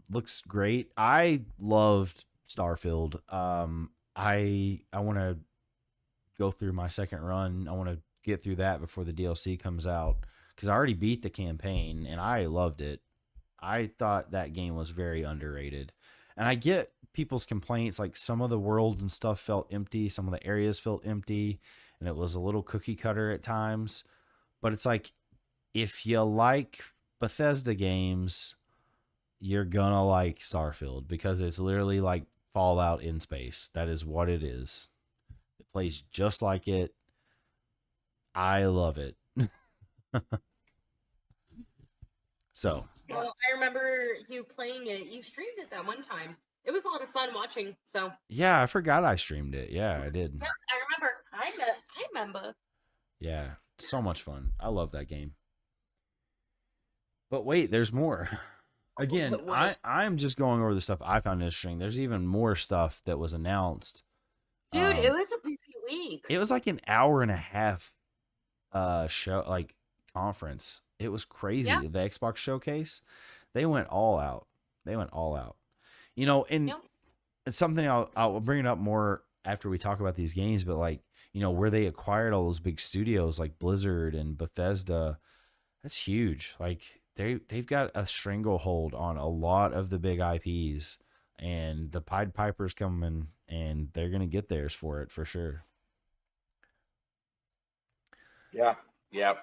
Looks great. I loved Starfield. I want to go through my second run. I want to get through that before the DLC comes out because I already beat the campaign and I loved it. I thought that game was very underrated. And I get people's complaints, like some of the world and stuff felt empty, some of the areas felt empty, and it was a little cookie cutter at times. But it's like, if you like Bethesda games, you're gonna like Starfield because it's literally like Fallout in space. That is what it is. It plays just like it. I love it. So. Well, I remember you playing it. You streamed it that one time. It was a lot of fun watching. So. Yeah, I forgot I streamed it. Yeah, I did. Yeah, I remember. Yeah, so much fun. I love that game. But wait, there's more. Again, I'm just going over the stuff I found interesting. There's even more stuff that was announced. Dude, it was a busy week. It was like an hour and a half show, like conference. It was crazy. Yeah. The Xbox showcase, they went all out. You know, and it's something I'll bring it up more after we talk about these games, but like, you know, where they acquired all those big studios like Blizzard and Bethesda, that's huge. Like they've got a stranglehold on a lot of the big IPs, and the Pied Piper's coming and they're going to get theirs for it for sure. Yeah. Yep.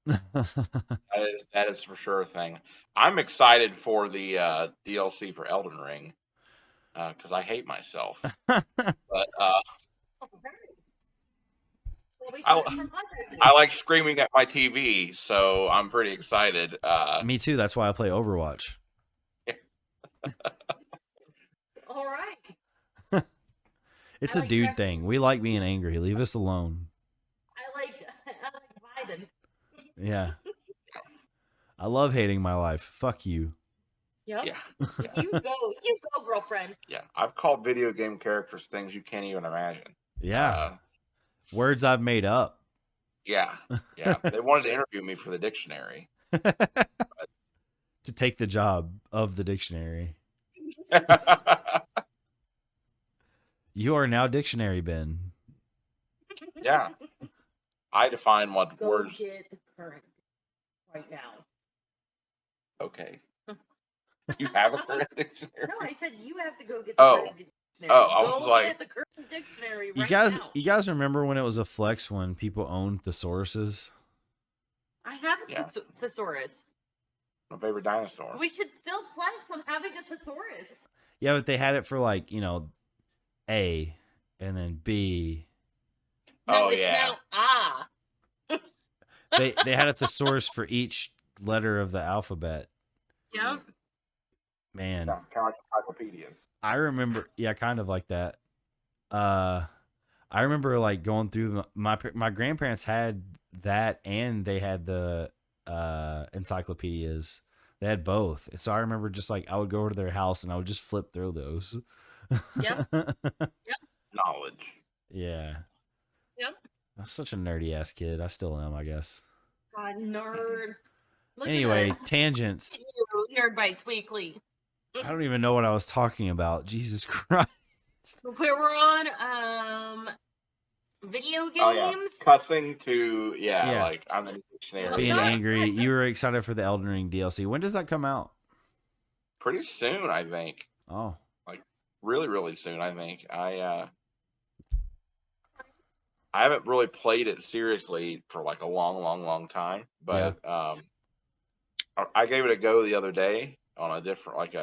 that is for sure a thing. I'm excited for the DLC for Elden Ring because I hate myself. But I like screaming at my TV, so I'm pretty excited. Me too. That's why I play Overwatch. All right. It's a dude thing. We like being angry. Leave us alone. I like vibing. Yeah. I love hating my life. Fuck you. Yep. Yeah. You go, girlfriend. Yeah. I've called video game characters things you can't even imagine. Yeah. Words I've made up. Yeah. Yeah. They wanted to interview me for the dictionary. To take the job of the dictionary. You are now Dictionary Ben. Yeah. I define what Go words. Get the current right now. Okay. You have a current dictionary? No, I said you have to go get the current dictionary. I was go like, get the current dictionary right now. You guys remember when it was a flex when people owned thesauruses? I have a thesaurus. My favorite dinosaur. We should still flex on having a thesaurus. Yeah, but they had it for like, you know, A and then B. No, it's now They had a thesaurus for each letter of the alphabet. Yep. Man. Kind of like encyclopedias. I remember, yeah, kind of like that. Uh, I remember like going through my grandparents had that, and they had the encyclopedias. They had both. So I remember just like I would go over to their house and I would just flip through those. Yep. Yep. Knowledge. Yeah. Yep. I was such a nerdy ass kid. I still am, I guess. God, nerd. Look Anyway, at us. tangents. Nerd Bites Weekly. I don't even know what I was talking about. Jesus Christ. Where we're on video games. Oh yeah, cussing to Yeah. like on the dictionary. Being Not- angry. You were excited for the Elden Ring DLC. When does that come out? Pretty soon, I think. Oh. Really, really soon, I think. I haven't really played it seriously for like a long, long, long time. But I gave it a go the other day on a different, like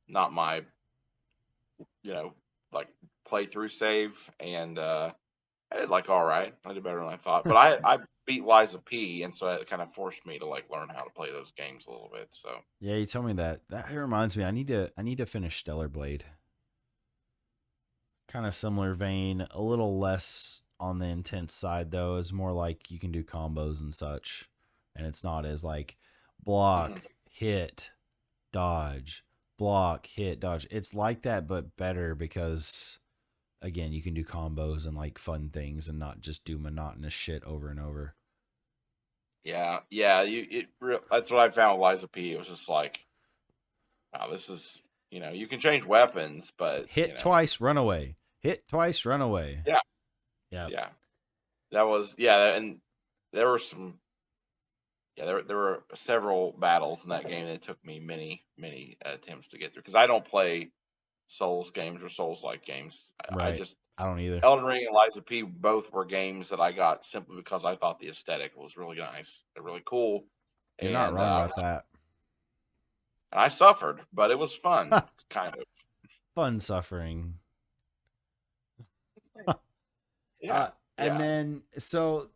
not my, like playthrough save, and I did like all right. I did better than I thought. But I beat Liza P, and so it kind of forced me to like learn how to play those games a little bit. So Yeah, you told me that. That reminds me, I need to finish Stellar Blade. Kind of similar vein, a little less on the intense side though. It's more like you can do combos and such, and it's not as like block, hit, dodge, block, hit, dodge. It's like that but better because again, you can do combos and like fun things and not just do monotonous shit over and over. yeah, that's what I found with Liza P. It was just like, wow, this is you can change weapons, but Hit twice, run away. Hit twice, run away. Yeah. Yeah. Yeah, that was and there were some there were several battles in that game that took me many attempts to get through because I don't play Souls games or Souls like games. Right. I don't either. Elden Ring and Liza P both were games that I got simply because I thought the aesthetic was really nice. They're really cool. You're not wrong about that. And I suffered, but it was fun, kind of. Fun suffering. Yeah. And then, so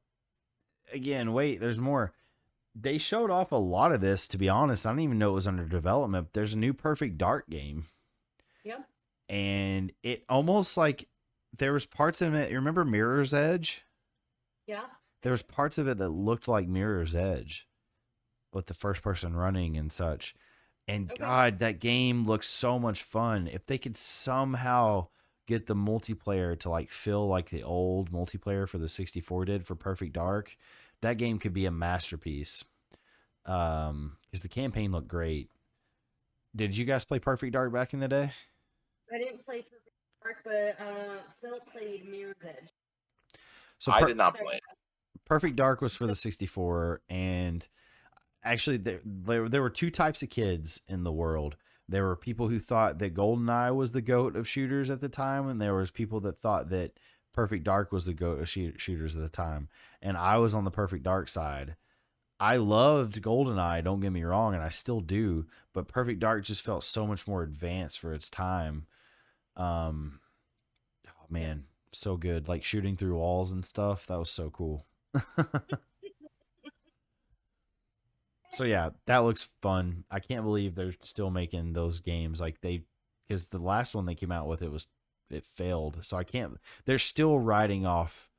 again, wait, there's more. They showed off a lot of this, to be honest. I don't even know it was under development. There's a new Perfect Dark game. Yep. And it almost like there was parts of it. You remember Mirror's Edge? Yeah. There was parts of it that looked like Mirror's Edge with the first person running and such. And Okay. God, that game looks so much fun. If they could somehow get the multiplayer to like feel like the old multiplayer for the 64 did for Perfect Dark, that game could be a masterpiece. Because the campaign looked great. Did you guys play Perfect Dark back in the day? I didn't play Perfect Dark, but Phil played Mirror's Edge. So I did not play it. Perfect Dark was for the 64, and actually there were two types of kids in the world. There were people who thought that GoldenEye was the GOAT of shooters at the time, and there was people that thought that Perfect Dark was the GOAT of shooters at the time. And I was on the Perfect Dark side. I loved GoldenEye, don't get me wrong, and I still do, but Perfect Dark just felt so much more advanced for its time. Oh man, so good. Like shooting through walls and stuff. That was so cool. So yeah, that looks fun. I can't believe they're still making those games because the last one they came out with it failed. So I can't. They're still riding off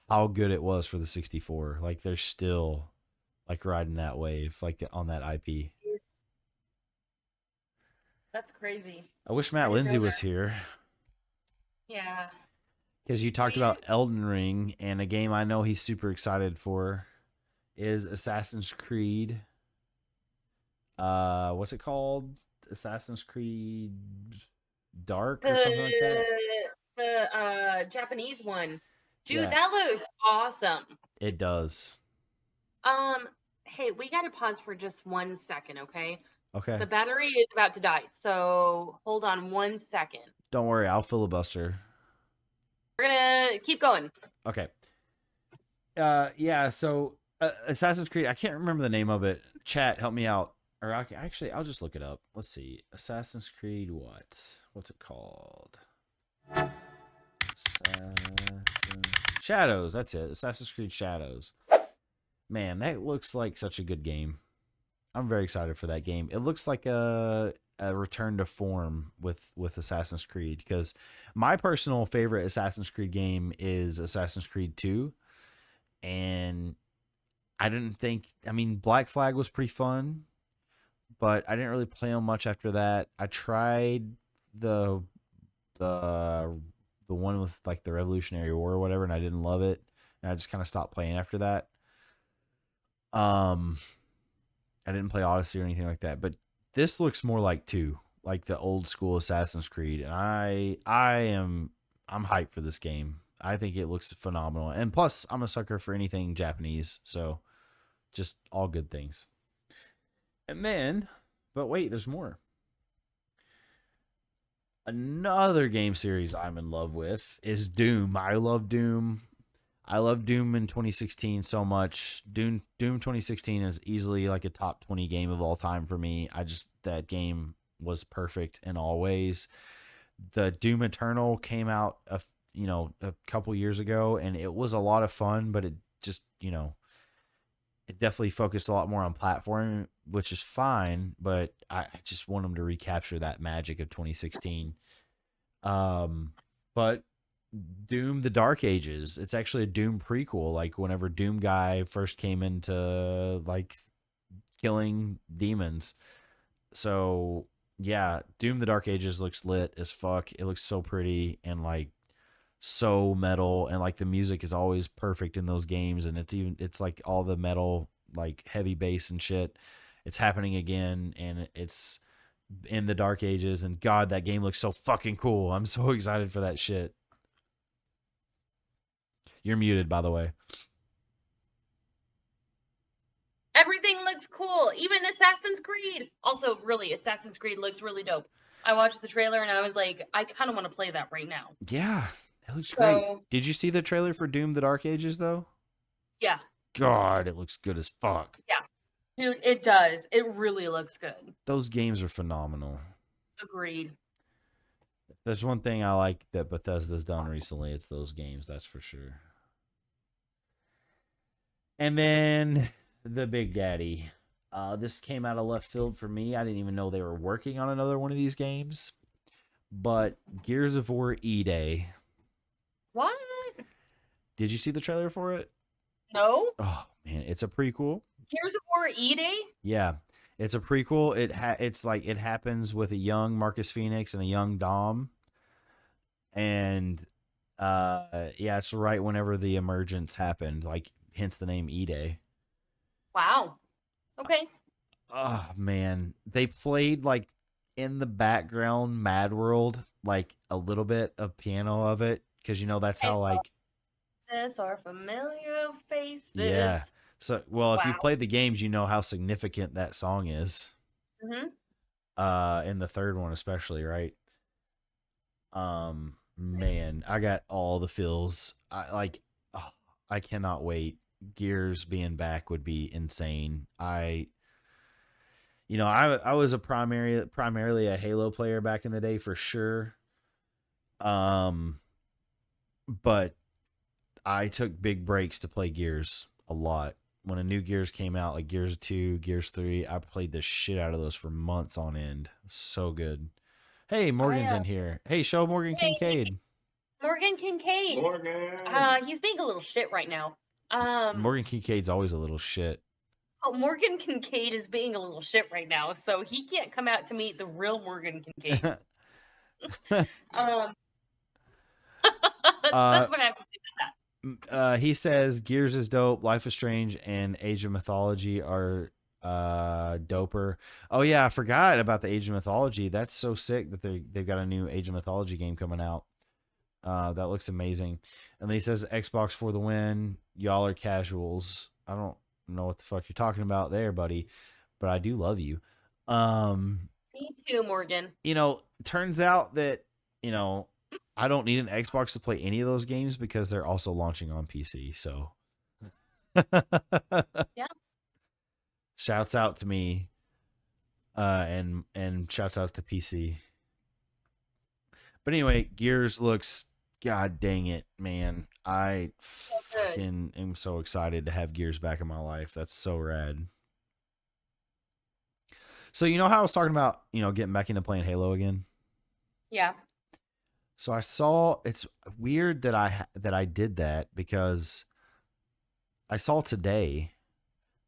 how good it was for the 64. Like they're still like riding that wave, like on that IP. That's crazy. I wish Matt I didn't Lindsay know was here Yeah. because you talked about Elden Ring, and a game I know he's super excited for is Assassin's Creed. What's it called? Assassin's Creed Dark or something like that. The Japanese one. Dude, Yeah. that looks awesome. It does. Hey, we gotta pause for just 1 second, okay? Okay. The battery is about to die, so hold on 1 second. Don't worry, I'll filibuster. We're gonna keep going. Okay. Yeah, so Assassin's Creed, I can't remember the name of it. Chat, help me out. Or actually, I'll just look it up. Let's see. Assassin's Creed what? What's it called? Shadows, that's it. Assassin's Creed Shadows. Man, that looks like such a good game. I'm very excited for that game. It looks like a a return to form with Assassin's Creed, because my personal favorite Assassin's Creed game is Assassin's Creed 2, and I mean, Black Flag was pretty fun, but I didn't really play them much after that. I tried the the the one with like the Revolutionary War or whatever, and I didn't love it, and I just kind of stopped playing after that. Um, I didn't play Odyssey or anything like that, but this looks more like 2, like the old school Assassin's Creed, and I'm hyped for this game. I think it looks phenomenal, and plus I'm a sucker for anything Japanese, so just all good things. And then, but wait, there's more. Another game series I'm in love with is Doom. I love Doom. I love Doom in 2016 so much. Doom 2016 is easily like a top 20 game of all time for me. That game was perfect in all ways. The Doom Eternal came out a couple years ago, and it was a lot of fun, but it just, it definitely focused a lot more on platforming, which is fine, but I just want them to recapture that magic of 2016. But Doom: The Dark Ages, it's actually a Doom prequel, like whenever Doom guy first came into like killing demons. So yeah, Doom: The Dark Ages looks lit as fuck. It looks so pretty and like so metal, and like the music is always perfect in those games, and it's like all the metal, like heavy bass and shit. It's happening again, and it's in the Dark Ages, and God, that game looks so fucking cool. I'm so excited for that shit. You're muted, by the way. Everything looks cool, even Assassin's Creed. Also, really, Assassin's Creed looks really dope. I watched the trailer and I was like, I kind of want to play that right now. Yeah, it looks great. Did you see the trailer for Doom: The Dark Ages though? Yeah. God, it looks good as fuck. Yeah. Dude, it does. It really looks good. Those games are phenomenal. Agreed. There's one thing I like that Bethesda's done recently. It's those games, that's for sure. And then the Big Daddy. This came out of left field for me. I didn't even know they were working on another one of these games. But Gears of War E-Day. What? Did you see the trailer for it? No. Oh man, it's a prequel. Gears of War E-Day? Yeah, it's a prequel. It's like it happens with a young Marcus Phoenix and a young Dom, and yeah, it's right whenever the emergence happened. Like, hence the name E-Day. Wow. Okay. Oh man, they played like in the background Mad World, like a little bit of piano of it, because that's how like this are familiar faces. Yeah. So, well, if you played the games, you know how significant that song is. Mm-hmm. In the third one especially, right? Man, I got all the feels. I cannot wait. Gears being back would be insane. I was a primarily a Halo player back in the day for sure. But I took big breaks to play Gears a lot. When a new Gears came out, like Gears 2, Gears 3, I played the shit out of those for months on end. So good. Hey, Morgan's in here. Hey, show Morgan Kincaid. Morgan Kincaid. Morgan. He's being a little shit right now. Morgan Kincaid's always a little shit. Oh, Morgan Kincaid is being a little shit right now, so he can't come out to meet the real Morgan Kincaid. That's what I have to say about that. He says Gears is dope, Life is Strange, and Age of Mythology are doper. Oh yeah, I forgot about the Age of Mythology. That's so sick that they've got a new Age of Mythology game coming out. That looks amazing. And then he says Xbox for the win. Y'all are casuals. I don't know what the fuck you're talking about there, buddy, but I do love you. Me too, Morgan. Turns out that I don't need an Xbox to play any of those games because they're also launching on PC. So, yeah. Shouts out to me, and shouts out to PC. But anyway, Gears looks, god dang it, man! I fucking am so excited to have Gears back in my life. That's so rad. So you know how I was talking about, getting back into playing Halo again? Yeah. So I saw it's weird that I did that because I saw today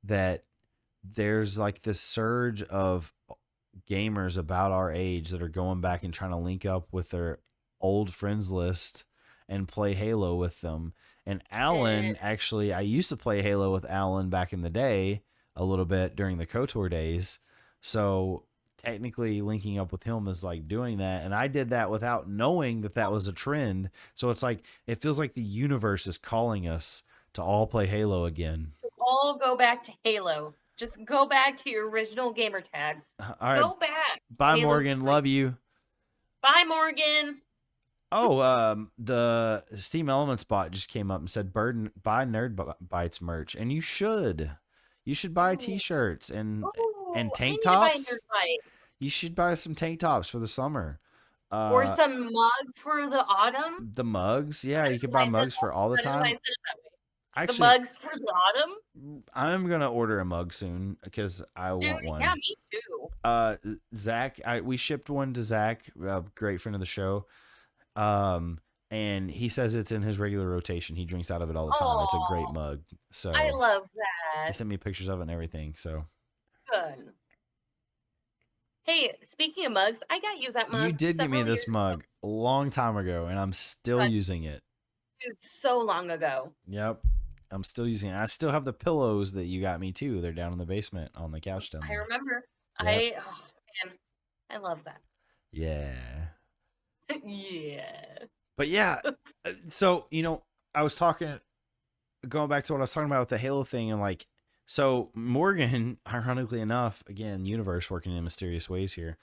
that there's like this surge of gamers about our age that are going back and trying to link up with their old friends list and play Halo with them. And And Alan, actually, I used to play Halo with Alan back in the day a little bit during the KOTOR days. So technically linking up with him is like doing that. And I did that without knowing that that was a trend. So it's like, it feels like the universe is calling us to all play Halo again. all go back to Halo. Just go back to your original gamer tag. All right. Go back. Bye, Halo Morgan. 3. Love you. Bye, Morgan. Oh, the Steam Elements bot just came up and said, "Bird buy Nerd Bites merch," and you should. You should buy Ooh. T-shirts and Ooh, I tank need to buy tops. Nerd Bite. You should buy some tank tops for the summer. Or some mugs for the autumn. The mugs, yeah, I you don't could know buy why I said mugs that. for all the I don't know why I time. said it that way. The Actually, mugs for the autumn? I'm gonna order a mug soon because I Dude, want one. yeah, me too. Zach, we shipped one to Zach, a great friend of the show. And he says it's in his regular rotation. He drinks out of it all the time. It's a great Oh, mug. So I love he that. sent me pictures of it and everything. So Good. Hey, speaking of mugs, I got you that mug you did give me several this years ago. mug a long time ago, and I'm still But, using it. dude, so long ago. Yep, I'm still using it. I still have the pillows that you got me too. They're down in the basement on the couch down I there. remember. Yep. Oh man, I love that. Yeah. Yeah. But yeah, so I was going back to what I was talking about with the Halo thing, and like, so Morgan, ironically enough, again, universe working in mysterious ways here.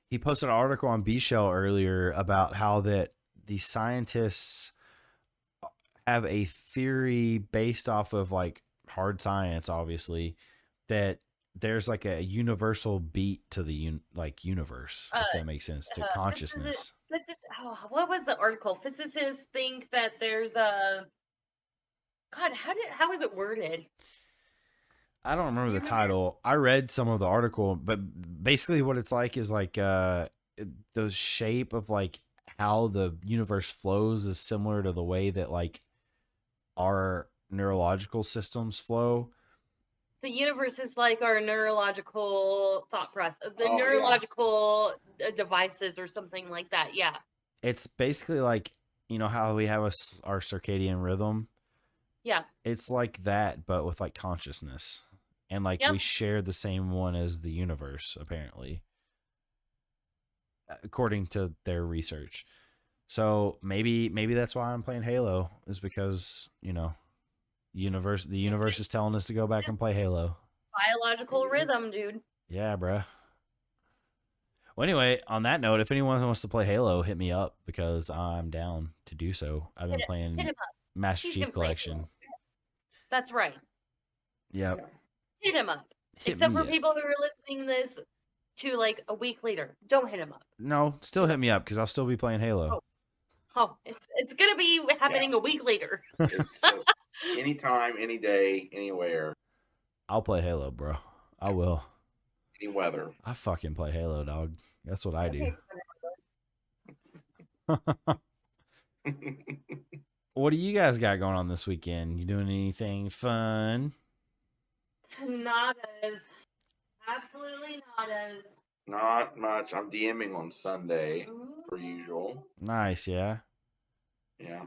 He posted an article on B Shell earlier about how that the scientists have a theory based off of like hard science, obviously, that there's like a universal beat to the universe, if that makes sense, to consciousness. What was the article? Physicists think that there's a God. How is it worded? I don't remember Do the you remember? title. I read some of the article, but basically what it's like is like the shape of like how the universe flows is similar to the way that like our neurological systems flow. The universe is like our neurological thought process, the Oh, yeah. neurological devices or something like that. Yeah. It's basically like, how we have our circadian rhythm. Yeah. It's like that, but with like consciousness. And like Yep. we share the same one as the universe, apparently, according to their research. So maybe that's why I'm playing Halo, is because, the universe is telling us to go back and play Halo. Biological rhythm, dude. Yeah, bruh. Well, anyway, on that note, if anyone wants to play Halo, hit me up because I'm down to do so. I've been Hit playing him up. Master He's Chief been playing Collection. Halo. That's right. Yep. Hit him up. Hit Except me for up. people who are listening this to like a week later. Don't hit him up. No, still hit me up because I'll still be playing Halo. Oh, it's gonna be happening a week later. Anytime, any day, anywhere, I'll play Halo, bro. I will. any weather. I fucking play Halo, dog. That's what I do. Okay, What do you guys got going on this weekend? You doing anything fun? not as. Absolutely not as. Not much. I'm DMing on Sunday, per usual. Nice, yeah. Yeah.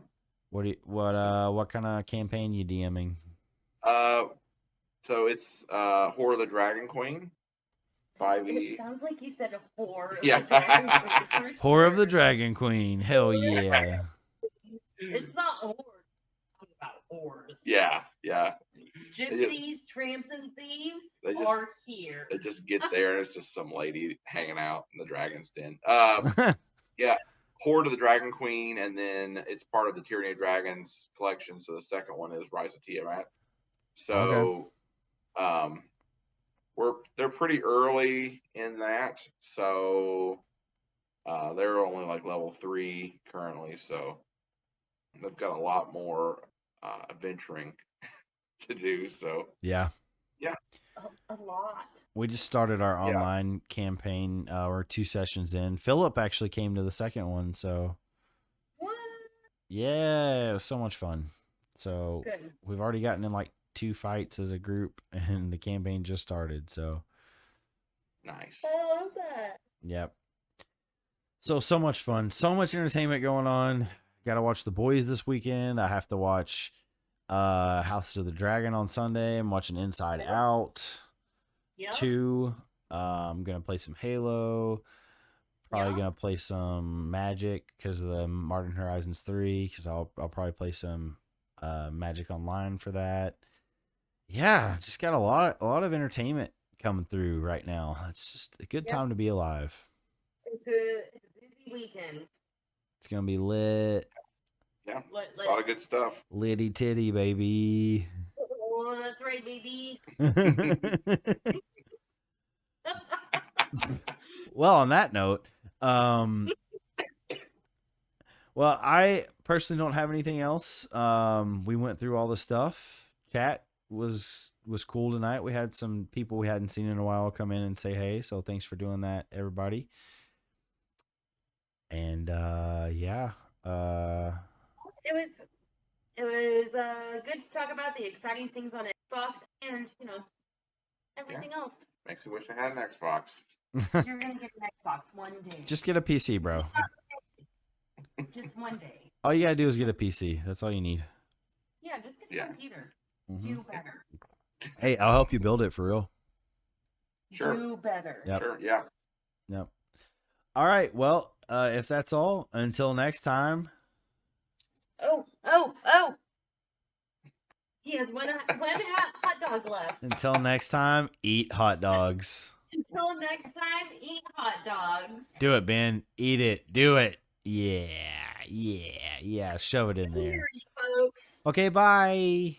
What kind of campaign you DMing? So it's Whore of the Dragon Queen. 5e. It sounds like you said a whore. Yeah. Whore of the Dragon Queen. Hell yeah. It's not whore. It's about whores. Yeah, yeah. Gypsies, tramps, and thieves are here. They just get there and it's just some lady hanging out in the dragon's den. Yeah. Horde of the Dragon Queen, and then it's part of the Tyranny of Dragons collection. So the second one is Rise of Tiamat. So, they're pretty early in that. So, they're only like level 3 currently. So they've got a lot more adventuring to do. So yeah. A lot. We just started our Yeah. online campaign. We're 2 sessions in. Philip actually came to the second one, so What? yeah, it was so much fun. So Good. we've already gotten in like 2 fights as a group, and the campaign just started. So Nice. I love that. yep. So much fun, so much entertainment going on. Got to watch The Boys this weekend. I have to watch House of the Dragon on Sunday. I'm watching Inside Out Yep. 2. I'm gonna play some Halo. Probably Yeah. gonna play some Magic because of the Modern Horizons 3. Because I'll probably play some Magic Online for that. Yeah, just got a lot of entertainment coming through right now. It's just a good Yep. time to be alive. It's a busy weekend. It's gonna be lit, Yeah. Let, A lot of good stuff. litty titty, baby. Oh, that's right, baby. Well, on that note, well, I personally don't have anything else. We went through all the stuff. Chat was cool tonight. We had some people we hadn't seen in a while come in and say hey, so thanks for doing that, everybody. And yeah, It was good to talk about the exciting things on Xbox and everything else. Makes me wish I had an Xbox. You're gonna get an Xbox one day. just get a PC, bro. Just one day. All you gotta do is get a PC. That's all you need. Yeah, just get a Yeah. computer. Mhm. Do better. Hey, I'll help you build it for real. Sure. Do better. Yep. Sure. Yeah. Yep. All right. Well, if that's all, until next time. Oh! He has one hot dog left. Until next time, eat hot dogs. Until next time, eat hot dogs. Do it, Ben. Eat it. Do it. Yeah. Shove it in there. Cheers, folks. Okay, bye.